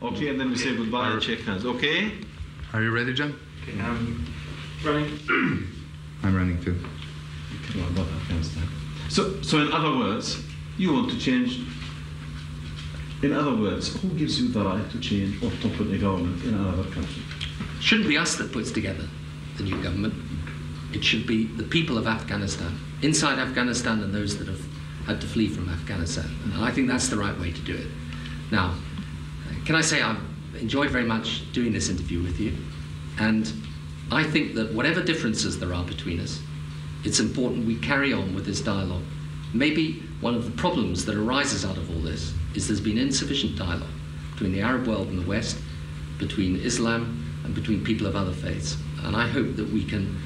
Okay, and then we say goodbye and shake hands. Okay? Are you ready, John? Okay, I'm running. I'm running too. Well, about Afghanistan. So in other words, you want to change. In other words, who gives you the right to change or topple a government in another country? It shouldn't be us that puts together the new government. It should be the people of Afghanistan, inside Afghanistan and those that have had to flee from Afghanistan. And I think that's the right way to do it. Now, can I say I've enjoyed very much doing this interview with you, and I think that whatever differences there are between us, it's important we carry on with this dialogue. Maybe one of the problems that arises out of all this is there's been insufficient dialogue between the Arab world and the West, between Islam and between people of other faiths. And I hope that we can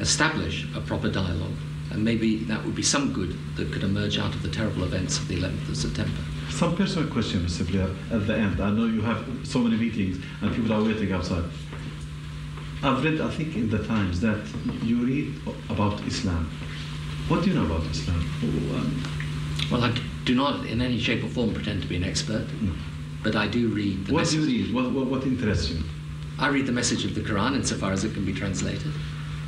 establish a proper dialogue, and maybe that would be some good that could emerge out of the terrible events of the 11th of September. Some personal question, Mr. Blair, at the end. I know you have so many meetings and people are waiting outside. I've read, I think, in the Times that you read about Islam. What do you know about Islam? Well, I do not in any shape or form pretend to be an expert, but I do read the message. What do you read? What interests you? I read the message of the Quran insofar as it can be translated,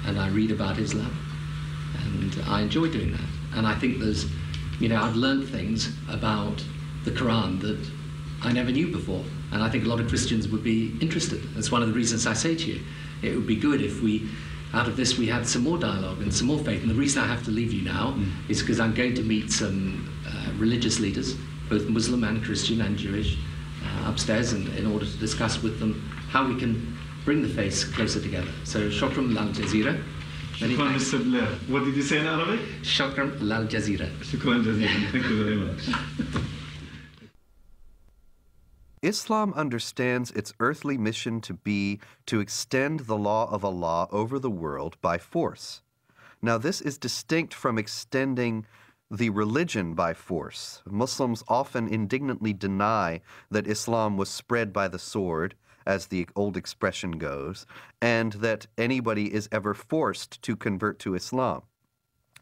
and I read about Islam, and I enjoy doing that. And I think there's, I've learned things about the Quran that I never knew before, and I think a lot of Christians would be interested. That's one of the reasons I say to you, it would be good if out of this we had some more dialogue and some more faith. And the reason I have to leave you now is because I'm going to meet some religious leaders, both Muslim and Christian and Jewish, upstairs, and in order to discuss with them how we can bring the faiths closer together. So, shukran lal jazeera. Shukran, Mr. Blair. What did you say in Arabic? Shukran lal jazeera. Shukran jazeera. Thank you very much. Islam understands its earthly mission to be to extend the law of Allah over the world by force. Now, this is distinct from extending the religion by force. Muslims often indignantly deny that Islam was spread by the sword, as the old expression goes, and that anybody is ever forced to convert to Islam.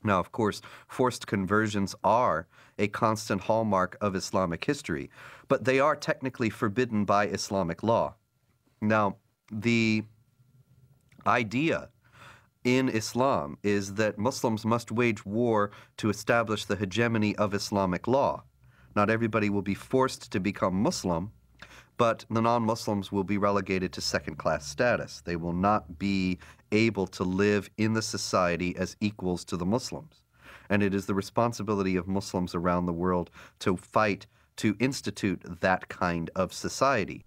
Now, of course, forced conversions are a constant hallmark of Islamic history, but they are technically forbidden by Islamic law. Now, the idea in Islam is that Muslims must wage war to establish the hegemony of Islamic law. Not everybody will be forced to become Muslim, but the non-Muslims will be relegated to second-class status. They will not be able to live in the society as equals to the Muslims. And it is the responsibility of Muslims around the world to fight to institute that kind of society.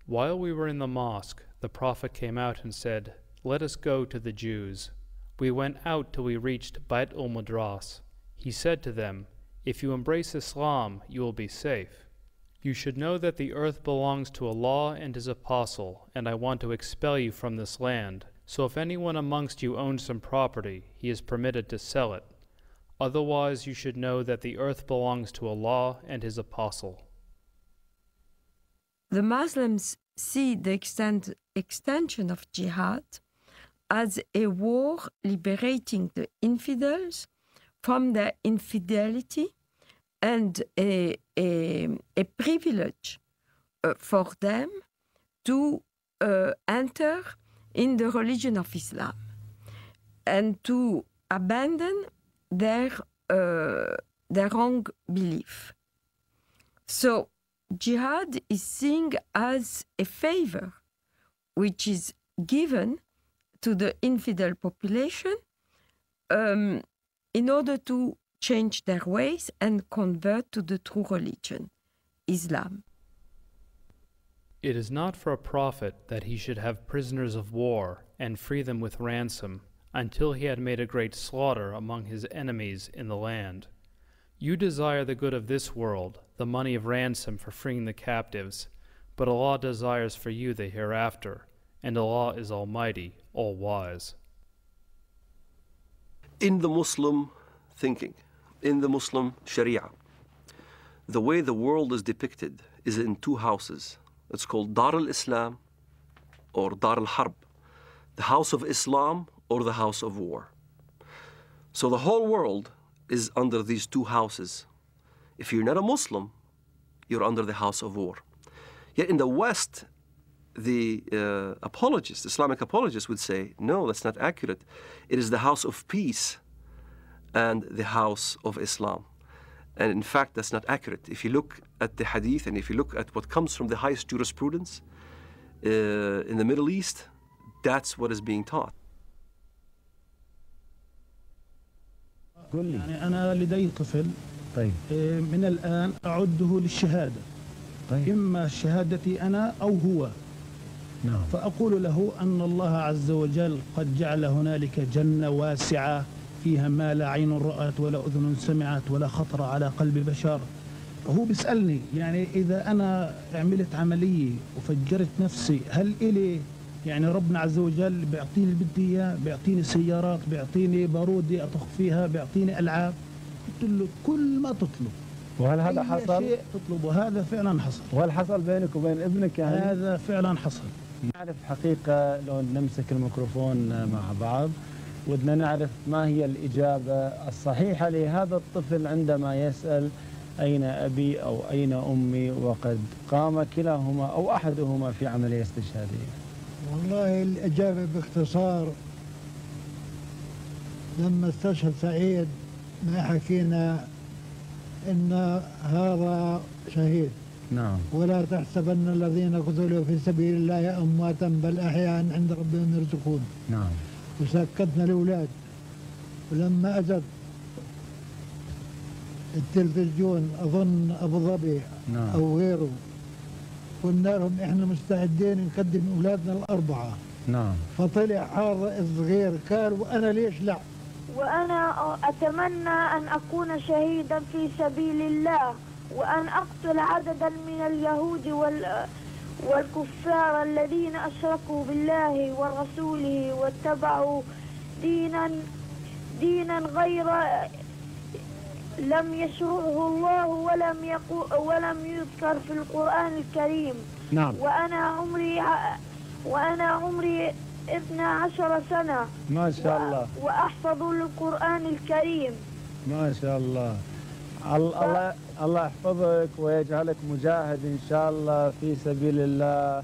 While we were in the mosque, the Prophet came out and said, "Let us go to the Jews." We went out till we reached Bait al-Madras. He said to them, "If you embrace Islam, you will be safe. You should know that the earth belongs to Allah and His Apostle, and I want to expel you from this land. So if anyone amongst you owns some property, he is permitted to sell it. Otherwise, you should know that the earth belongs to Allah and His Apostle." The Muslims see the extension of jihad as a war liberating the infidels from their infidelity and a privilege for them to enter in the religion of Islam and to abandon their wrong belief. So jihad is seen as a favor which is given to the infidel population in order to change their ways and convert to the true religion, Islam. It is not for a prophet that he should have prisoners of war and free them with ransom until he had made a great slaughter among his enemies in the land. You desire the good of this world, the money of ransom for freeing the captives, but Allah desires for you the hereafter, and Allah is Almighty, all-wise. In the Muslim thinking, in the Muslim Sharia, the way the world is depicted is in two houses. It's called Dar al-Islam or Dar al-Harb, the house of Islam or the house of war. So the whole world is under these two houses. If you're not a Muslim, you're under the house of war. Yet in the West, the apologists, Islamic apologists would say, no, that's not accurate. It is the house of peace and the house of Islam. And in fact, that's not accurate. If you look at the hadith and if you look at what comes from the highest jurisprudence in the Middle East, that's what is being taught. يعني أنا لدي طفل من الآن أعده للشهادة إما شهادتي أنا أو هو فأقول له أن الله عز وجل قد جعل هنالك جنة واسعة فيها ما لا عين رأت ولا أذن سمعت ولا خطر على قلب بشر. وهو بيسألني يعني إذا أنا عملت عملية وفجرت نفسي هل إلي يعني ربنا عز وجل بيعطيني اللي بدي إياه، بيعطيني سيارات، بيعطيني بارودة أطخ فيها، بيعطيني ألعاب. قلت له كل ما تطلب. وهل هذا حصل؟ شيء تطلبه هذا فعلا حصل. وهل حصل بينك وبين ابنك يعني؟ هذا فعلا حصل. نعرف حقيقة لو نمسك الميكروفون مع بعض ودنا نعرف ما هي الإجابة الصحيحة لهذا الطفل عندما يسأل أين أبي أو أين أمي وقد قام كلاهما أو أحدهما في عملية استشهادية. والله الإجابة باختصار لما استشهد سعيد ما حكينا إن هذا شهيد. نعم. ولا تحسبن الذين قتلوا في سبيل الله أمواتا بل أحياء عند ربهم يرزقون. نعم. وسكتنا الأولاد ولما أجت التلفزيون أظن أبو ظبي أو غيره قلنا لهم إحنا مستعدين نقدم أولادنا الأربعة. نعم. فطلع هذا الصغير قال وأنا ليش لا؟ وأنا أتمنى أن أكون شهيدا في سبيل الله وأن أقتل عددا من اليهود والكفار الذين أشركوا بالله ورسوله واتبعوا دينا غير لم يشرعه الله ولم يذكر في القرآن الكريم. نعم. وأنا عمري 12 سنة. ما شاء الله. وأحفظ القرآن الكريم. ما شاء الله. الله يحفظك ويجعلك مجاهد إن شاء الله في سبيل الله.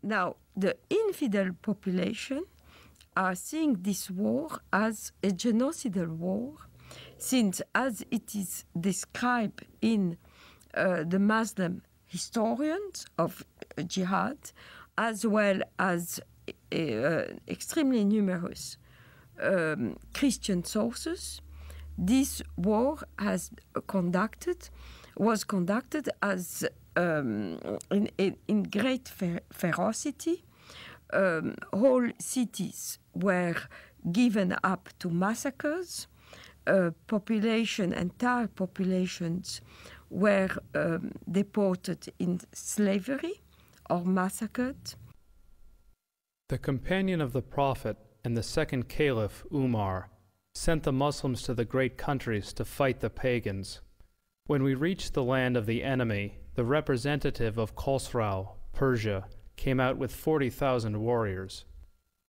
Now, the infidel population are seeing this war as a genocidal war, since as it is described in the Muslim historians of jihad, as well as extremely numerous Christian sources, this war was conducted as in great ferocity. Whole cities were given up to massacres. Entire populations were deported in slavery or massacred. The companion of the Prophet and the second Caliph, Umar, sent the Muslims to the great countries to fight the pagans. When we reached the land of the enemy, the representative of Khosrau, Persia, came out with 40,000 warriors.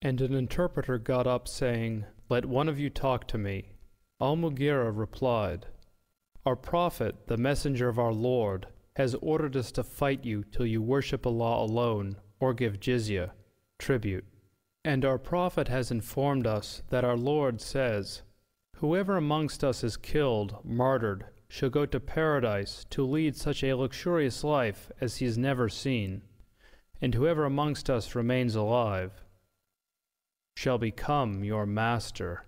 And an interpreter got up saying, "Let one of you talk to me." Al-Mughira replied, "Our Prophet, the messenger of our Lord, has ordered us to fight you till you worship Allah alone or give jizya, tribute. And our Prophet has informed us that our Lord says, 'Whoever amongst us is killed, martyred, shall go to paradise to lead such a luxurious life as he has never seen. And whoever amongst us remains alive shall become your master.'"